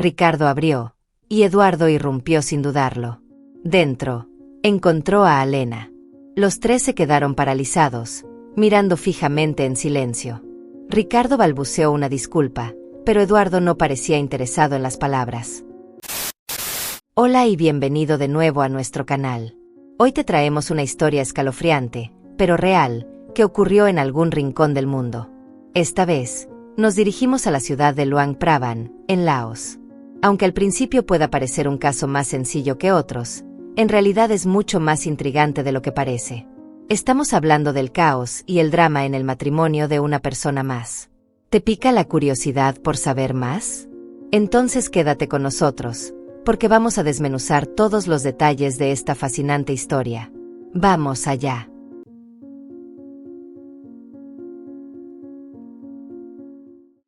Ricardo abrió, y Eduardo irrumpió sin dudarlo. Dentro, encontró a Alena. Los tres se quedaron paralizados, mirando fijamente en silencio. Ricardo balbuceó una disculpa, pero Eduardo no parecía interesado en las palabras. Hola y bienvenido de nuevo a nuestro canal. Hoy te traemos una historia escalofriante, pero real, que ocurrió en algún rincón del mundo. Esta vez, nos dirigimos a la ciudad de Luang Prabang, en Laos. Aunque al principio pueda parecer un caso más sencillo que otros, en realidad es mucho más intrigante de lo que parece. Estamos hablando del caos y el drama en el matrimonio de una persona más. ¿Te pica la curiosidad por saber más? Entonces quédate con nosotros, porque vamos a desmenuzar todos los detalles de esta fascinante historia. ¡Vamos allá!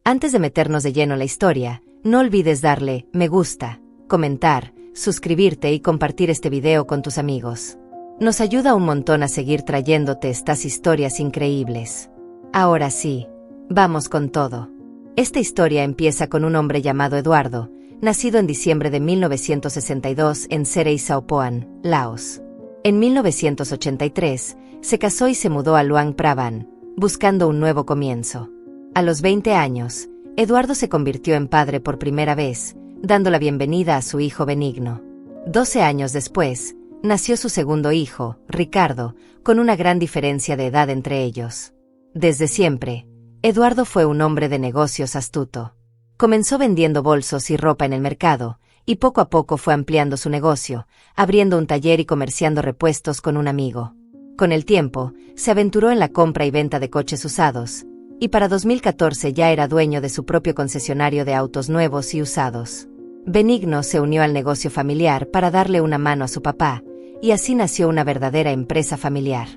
Antes de meternos de lleno en la historia, no olvides darle me gusta, comentar, suscribirte y compartir este video con tus amigos. Nos ayuda un montón a seguir trayéndote estas historias increíbles. Ahora sí, vamos con todo. Esta historia empieza con un hombre llamado Eduardo, nacido en diciembre de 1962 en Serey Saopoan, Laos. En 1983, se casó y se mudó a Luang Prabang, buscando un nuevo comienzo. A los 20 años, Eduardo se convirtió en padre por primera vez, dando la bienvenida a su hijo Benigno. 12 años después, nació su segundo hijo, Ricardo, con una gran diferencia de edad entre ellos. Desde siempre, Eduardo fue un hombre de negocios astuto. Comenzó vendiendo bolsos y ropa en el mercado, y poco a poco fue ampliando su negocio, abriendo un taller y comerciando repuestos con un amigo. Con el tiempo, se aventuró en la compra y venta de coches usados, y para 2014 ya era dueño de su propio concesionario de autos nuevos y usados. Benigno se unió al negocio familiar para darle una mano a su papá, y así nació una verdadera empresa familiar.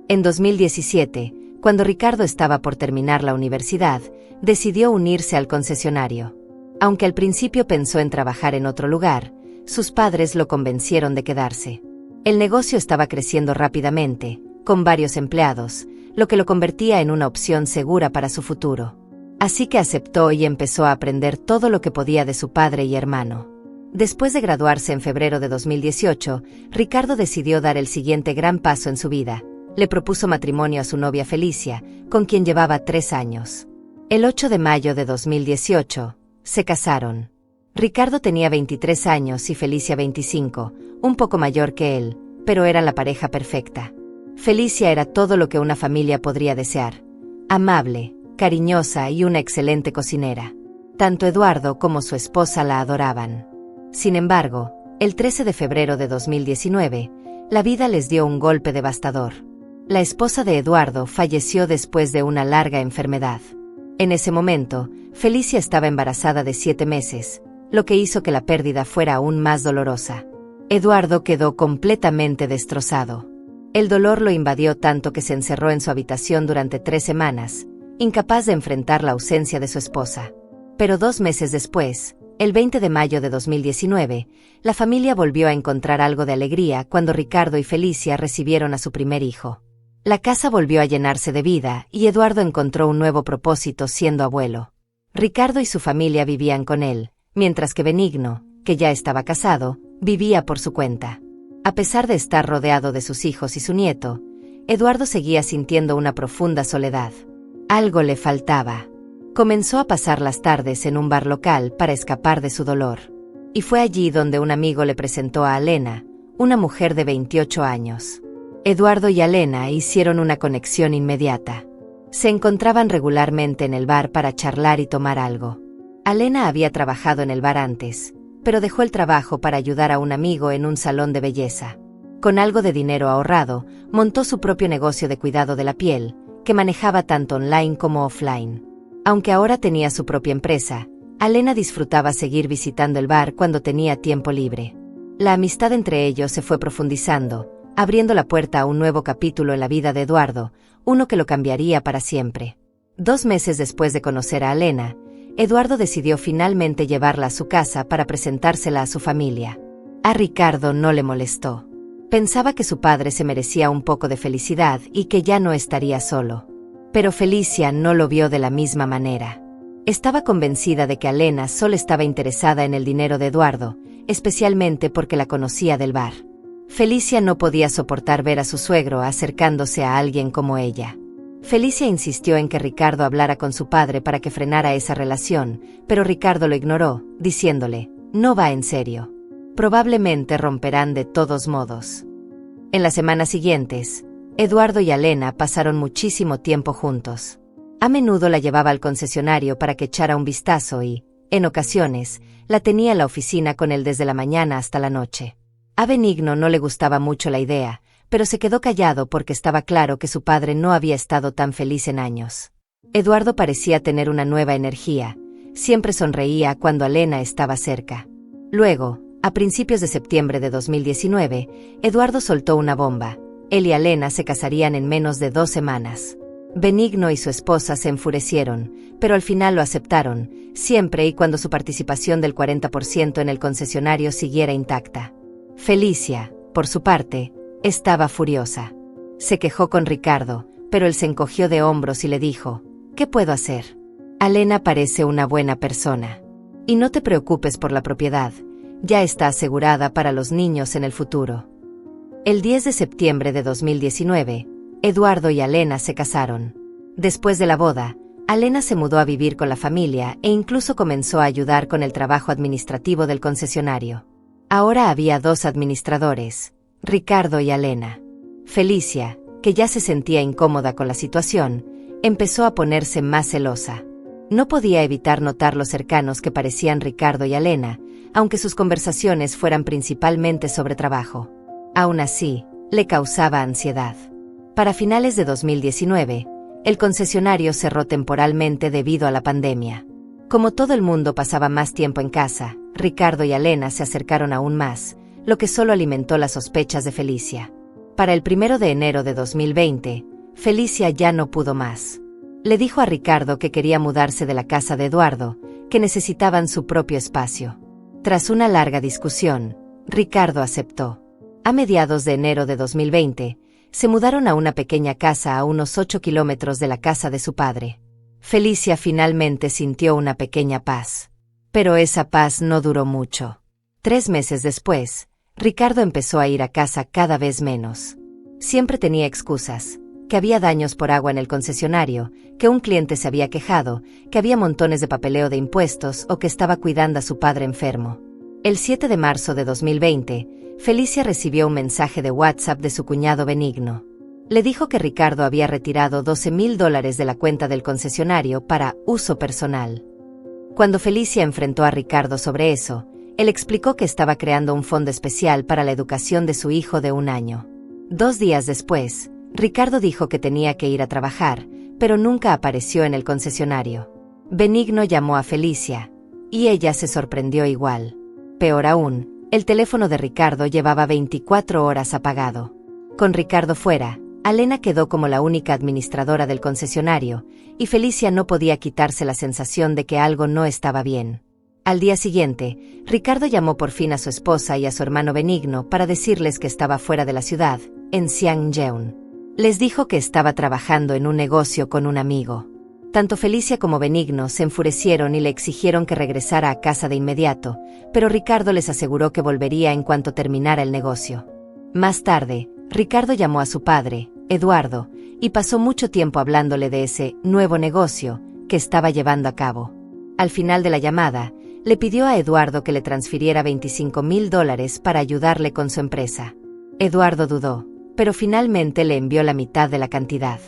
En 2017, cuando Ricardo estaba por terminar la universidad, decidió unirse al concesionario. Aunque al principio pensó en trabajar en otro lugar, sus padres lo convencieron de quedarse. El negocio estaba creciendo rápidamente, con varios empleados, lo que lo convertía en una opción segura para su futuro. Así que aceptó y empezó a aprender todo lo que podía de su padre y hermano. Después de graduarse en febrero de 2018, Ricardo decidió dar el siguiente gran paso en su vida. Le propuso matrimonio a su novia Felicia, con quien llevaba 3 años. El 8 de mayo de 2018, se casaron. Ricardo tenía 23 años y Felicia 25, un poco mayor que él, pero eran la pareja perfecta. Felicia era todo lo que una familia podría desear. Amable, cariñosa y una excelente cocinera. Tanto Eduardo como su esposa la adoraban. Sin embargo, el 13 de febrero de 2019, la vida les dio un golpe devastador. La esposa de Eduardo falleció después de una larga enfermedad. En ese momento, Felicia estaba embarazada de 7 meses, lo que hizo que la pérdida fuera aún más dolorosa. Eduardo quedó completamente destrozado. El dolor lo invadió tanto que se encerró en su habitación durante 3 semanas, incapaz de enfrentar la ausencia de su esposa. Pero 2 meses después, el 20 de mayo de 2019, la familia volvió a encontrar algo de alegría cuando Ricardo y Felicia recibieron a su primer hijo. La casa volvió a llenarse de vida y Eduardo encontró un nuevo propósito siendo abuelo. Ricardo y su familia vivían con él, mientras que Benigno, que ya estaba casado, vivía por su cuenta. A pesar de estar rodeado de sus hijos y su nieto, Eduardo seguía sintiendo una profunda soledad. Algo le faltaba. Comenzó a pasar las tardes en un bar local para escapar de su dolor. Y fue allí donde un amigo le presentó a Alena, una mujer de 28 años. Eduardo y Alena hicieron una conexión inmediata. Se encontraban regularmente en el bar para charlar y tomar algo. Alena había trabajado en el bar antes, pero dejó el trabajo para ayudar a un amigo en un salón de belleza. Con algo de dinero ahorrado, montó su propio negocio de cuidado de la piel, que manejaba tanto online como offline. Aunque ahora tenía su propia empresa, Alena disfrutaba seguir visitando el bar cuando tenía tiempo libre. La amistad entre ellos se fue profundizando, abriendo la puerta a un nuevo capítulo en la vida de Eduardo, uno que lo cambiaría para siempre. 2 meses después de conocer a Alena, Eduardo decidió finalmente llevarla a su casa para presentársela a su familia. A Ricardo no le molestó. Pensaba que su padre se merecía un poco de felicidad y que ya no estaría solo. Pero Felicia no lo vio de la misma manera. Estaba convencida de que Alena solo estaba interesada en el dinero de Eduardo, especialmente porque la conocía del bar. Felicia no podía soportar ver a su suegro acercándose a alguien como ella. Felicia insistió en que Ricardo hablara con su padre para que frenara esa relación, pero Ricardo lo ignoró, diciéndole, no va en serio. Probablemente romperán de todos modos. En las semanas siguientes, Eduardo y Alena pasaron muchísimo tiempo juntos. A menudo la llevaba al concesionario para que echara un vistazo y, en ocasiones, la tenía en la oficina con él desde la mañana hasta la noche. A Benigno no le gustaba mucho la idea, pero se quedó callado porque estaba claro que su padre no había estado tan feliz en años. Eduardo parecía tener una nueva energía, siempre sonreía cuando Alena estaba cerca. Luego, a principios de septiembre de 2019, Eduardo soltó una bomba. Él y Alena se casarían en menos de 2 semanas. Benigno y su esposa se enfurecieron, pero al final lo aceptaron, siempre y cuando su participación del 40% en el concesionario siguiera intacta. Felicia, por su parte, estaba furiosa. Se quejó con Ricardo, pero él se encogió de hombros y le dijo, ¿qué puedo hacer? Alena parece una buena persona. Y no te preocupes por la propiedad, ya está asegurada para los niños en el futuro. El 10 de septiembre de 2019, Eduardo y Alena se casaron. Después de la boda, Alena se mudó a vivir con la familia e incluso comenzó a ayudar con el trabajo administrativo del concesionario. Ahora había 2 administradores, Ricardo y Alena. Felicia, que ya se sentía incómoda con la situación, empezó a ponerse más celosa. No podía evitar notar lo cercanos que parecían Ricardo y Alena, aunque sus conversaciones fueran principalmente sobre trabajo. Aún así, le causaba ansiedad. Para finales de 2019, el concesionario cerró temporalmente debido a la pandemia. Como todo el mundo pasaba más tiempo en casa, Ricardo y Alena se acercaron aún más, lo que solo alimentó las sospechas de Felicia. Para el 1 de enero de 2020, Felicia ya no pudo más. Le dijo a Ricardo que quería mudarse de la casa de Eduardo, que necesitaban su propio espacio. Tras una larga discusión, Ricardo aceptó. A mediados de enero de 2020, se mudaron a una pequeña casa a unos 8 kilómetros de la casa de su padre. Felicia finalmente sintió una pequeña paz. Pero esa paz no duró mucho. 3 meses después, Ricardo empezó a ir a casa cada vez menos. Siempre tenía excusas, que había daños por agua en el concesionario, que un cliente se había quejado, que había montones de papeleo de impuestos o que estaba cuidando a su padre enfermo. El 7 de marzo de 2020, Felicia recibió un mensaje de WhatsApp de su cuñado Benigno. Le dijo que Ricardo había retirado $12,000 de la cuenta del concesionario para uso personal. Cuando Felicia enfrentó a Ricardo sobre eso, él explicó que estaba creando un fondo especial para la educación de su hijo de 1 año. 2 días después, Ricardo dijo que tenía que ir a trabajar, pero nunca apareció en el concesionario. Benigno llamó a Felicia, y ella se sorprendió igual. Peor aún, el teléfono de Ricardo llevaba 24 horas apagado. Con Ricardo fuera, Alena quedó como la única administradora del concesionario, y Felicia no podía quitarse la sensación de que algo no estaba bien. Al día siguiente, Ricardo llamó por fin a su esposa y a su hermano Benigno para decirles que estaba fuera de la ciudad, en Xiangjeon. Les dijo que estaba trabajando en un negocio con un amigo. Tanto Felicia como Benigno se enfurecieron y le exigieron que regresara a casa de inmediato, pero Ricardo les aseguró que volvería en cuanto terminara el negocio. Más tarde, Ricardo llamó a su padre, Eduardo, y pasó mucho tiempo hablándole de ese nuevo negocio que estaba llevando a cabo. Al final de la llamada, le pidió a Eduardo que le transfiriera $25,000 para ayudarle con su empresa. Eduardo dudó, pero finalmente le envió la mitad de la cantidad.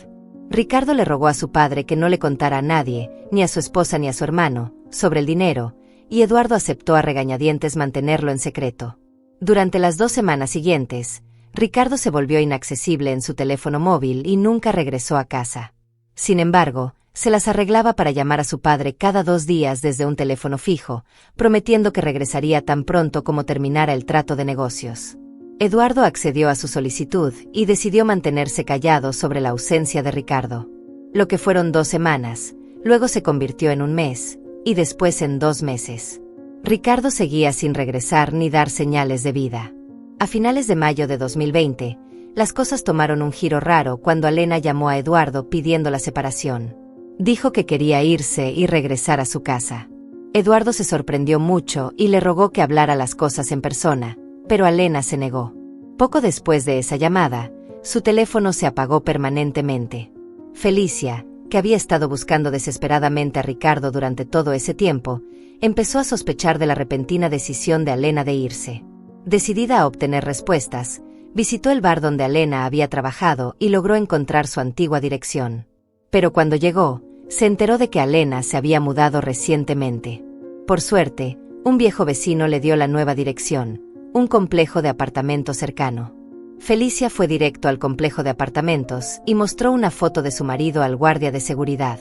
Ricardo le rogó a su padre que no le contara a nadie, ni a su esposa ni a su hermano, sobre el dinero, y Eduardo aceptó a regañadientes mantenerlo en secreto. Durante las 2 semanas siguientes, Ricardo se volvió inaccesible en su teléfono móvil y nunca regresó a casa. Sin embargo, se las arreglaba para llamar a su padre cada 2 días desde un teléfono fijo, prometiendo que regresaría tan pronto como terminara el trato de negocios. Eduardo accedió a su solicitud y decidió mantenerse callado sobre la ausencia de Ricardo. Lo que fueron 2 semanas, luego se convirtió en 1 mes, y después en 2 meses. Ricardo seguía sin regresar ni dar señales de vida. A finales de mayo de 2020, las cosas tomaron un giro raro cuando Alena llamó a Eduardo pidiendo la separación. Dijo que quería irse y regresar a su casa. Eduardo se sorprendió mucho y le rogó que hablara las cosas en persona, pero Alena se negó. Poco después de esa llamada, su teléfono se apagó permanentemente. Felicia, que había estado buscando desesperadamente a Ricardo durante todo ese tiempo, empezó a sospechar de la repentina decisión de Alena de irse. Decidida a obtener respuestas, visitó el bar donde Alena había trabajado y logró encontrar su antigua dirección. Pero cuando llegó, se enteró de que Alena se había mudado recientemente. Por suerte, un viejo vecino le dio la nueva dirección, un complejo de apartamentos cercano. Felicia fue directo al complejo de apartamentos y mostró una foto de su marido al guardia de seguridad.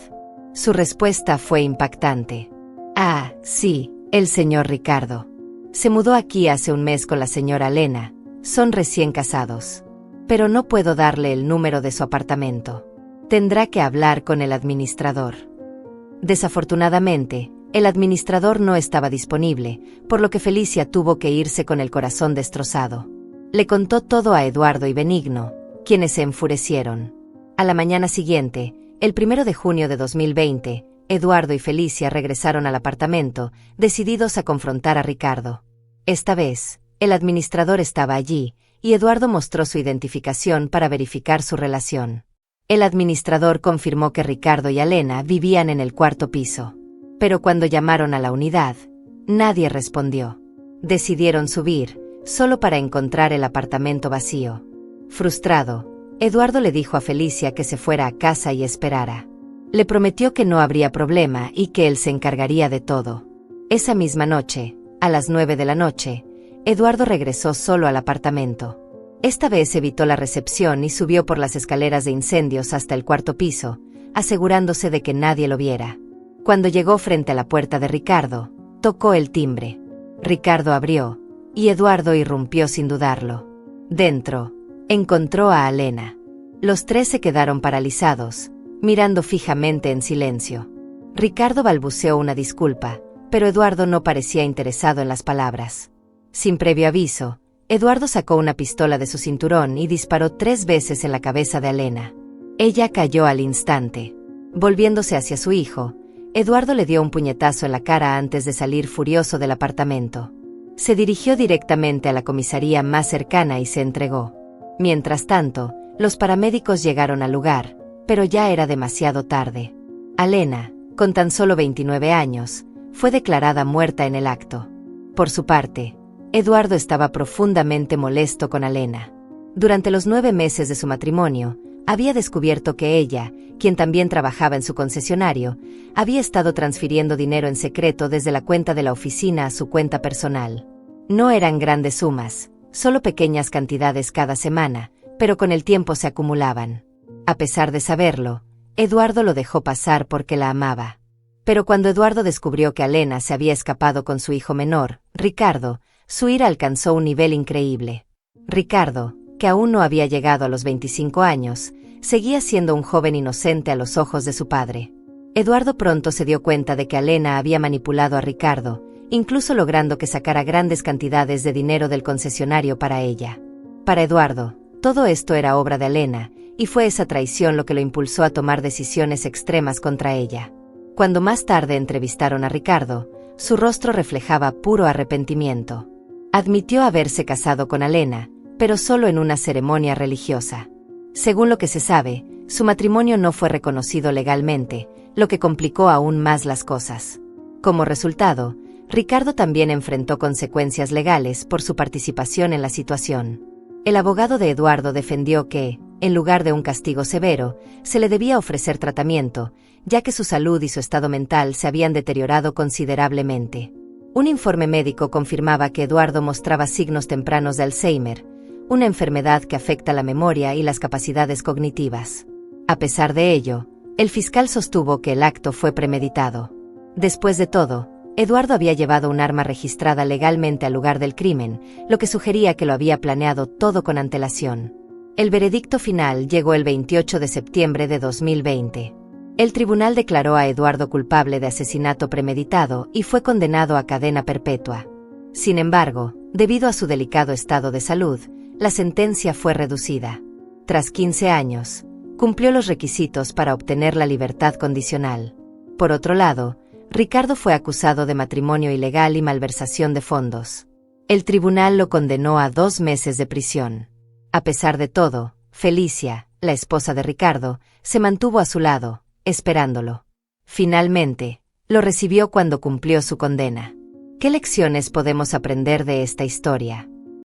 Su respuesta fue impactante. Ah, sí, el señor Ricardo. Se mudó aquí hace un mes con la señora Alena, son recién casados. Pero no puedo darle el número de su apartamento. Tendrá que hablar con el administrador. Desafortunadamente, el administrador no estaba disponible, por lo que Felicia tuvo que irse con el corazón destrozado. Le contó todo a Eduardo y Benigno, quienes se enfurecieron. A la mañana siguiente, el 1 de junio de 2020, Eduardo y Felicia regresaron al apartamento, decididos a confrontar a Ricardo. Esta vez, el administrador estaba allí, y Eduardo mostró su identificación para verificar su relación. El administrador confirmó que Ricardo y Alena vivían en el cuarto piso. Pero cuando llamaron a la unidad, nadie respondió. Decidieron subir, solo para encontrar el apartamento vacío. Frustrado, Eduardo le dijo a Felicia que se fuera a casa y esperara. Le prometió que no habría problema y que él se encargaría de todo. Esa misma noche, a las 9 de la noche, Eduardo regresó solo al apartamento. Esta vez evitó la recepción y subió por las escaleras de incendios hasta el cuarto piso, asegurándose de que nadie lo viera. Cuando llegó frente a la puerta de Ricardo, tocó el timbre. Ricardo abrió, y Eduardo irrumpió sin dudarlo. Dentro, encontró a Alena. Los tres se quedaron paralizados, mirando fijamente en silencio. Ricardo balbuceó una disculpa, pero Eduardo no parecía interesado en las palabras. Sin previo aviso, Eduardo sacó una pistola de su cinturón y disparó 3 veces en la cabeza de Alena. Ella cayó al instante. Volviéndose hacia su hijo, Eduardo le dio un puñetazo en la cara antes de salir furioso del apartamento. Se dirigió directamente a la comisaría más cercana y se entregó. Mientras tanto, los paramédicos llegaron al lugar, pero ya era demasiado tarde. Alena, con tan solo 29 años, fue declarada muerta en el acto. Por su parte, Eduardo estaba profundamente molesto con Alena. Durante los 9 meses de su matrimonio, había descubierto que ella, quien también trabajaba en su concesionario, había estado transfiriendo dinero en secreto desde la cuenta de la oficina a su cuenta personal. No eran grandes sumas, solo pequeñas cantidades cada semana, pero con el tiempo se acumulaban. A pesar de saberlo, Eduardo lo dejó pasar porque la amaba. Pero cuando Eduardo descubrió que Alena se había escapado con su hijo menor, Ricardo, su ira alcanzó un nivel increíble. Ricardo, que aún no había llegado a los 25 años, seguía siendo un joven inocente a los ojos de su padre. Eduardo pronto se dio cuenta de que Alena había manipulado a Ricardo, incluso logrando que sacara grandes cantidades de dinero del concesionario para ella. Para Eduardo, todo esto era obra de Alena, y fue esa traición lo que lo impulsó a tomar decisiones extremas contra ella. Cuando más tarde entrevistaron a Ricardo, su rostro reflejaba puro arrepentimiento. Admitió haberse casado con Alena, pero solo en una ceremonia religiosa. Según lo que se sabe, su matrimonio no fue reconocido legalmente, lo que complicó aún más las cosas. Como resultado, Ricardo también enfrentó consecuencias legales por su participación en la situación. El abogado de Eduardo defendió que, en lugar de un castigo severo, se le debía ofrecer tratamiento, ya que su salud y su estado mental se habían deteriorado considerablemente. Un informe médico confirmaba que Eduardo mostraba signos tempranos de Alzheimer, una enfermedad que afecta la memoria y las capacidades cognitivas. A pesar de ello, el fiscal sostuvo que el acto fue premeditado. Después de todo, Eduardo había llevado un arma registrada legalmente al lugar del crimen, lo que sugería que lo había planeado todo con antelación. El veredicto final llegó el 28 de septiembre de 2020. El tribunal declaró a Eduardo culpable de asesinato premeditado y fue condenado a cadena perpetua. Sin embargo, debido a su delicado estado de salud, la sentencia fue reducida. Tras 15 años, Cumplió los requisitos para obtener la libertad condicional. Por otro lado, Ricardo fue acusado de matrimonio ilegal y malversación de fondos. El tribunal lo condenó a 2 meses de prisión. A pesar de todo, Felicia, la esposa de Ricardo, se mantuvo a su lado, esperándolo. Finalmente, lo recibió cuando cumplió su condena. ¿Qué lecciones podemos aprender de esta historia?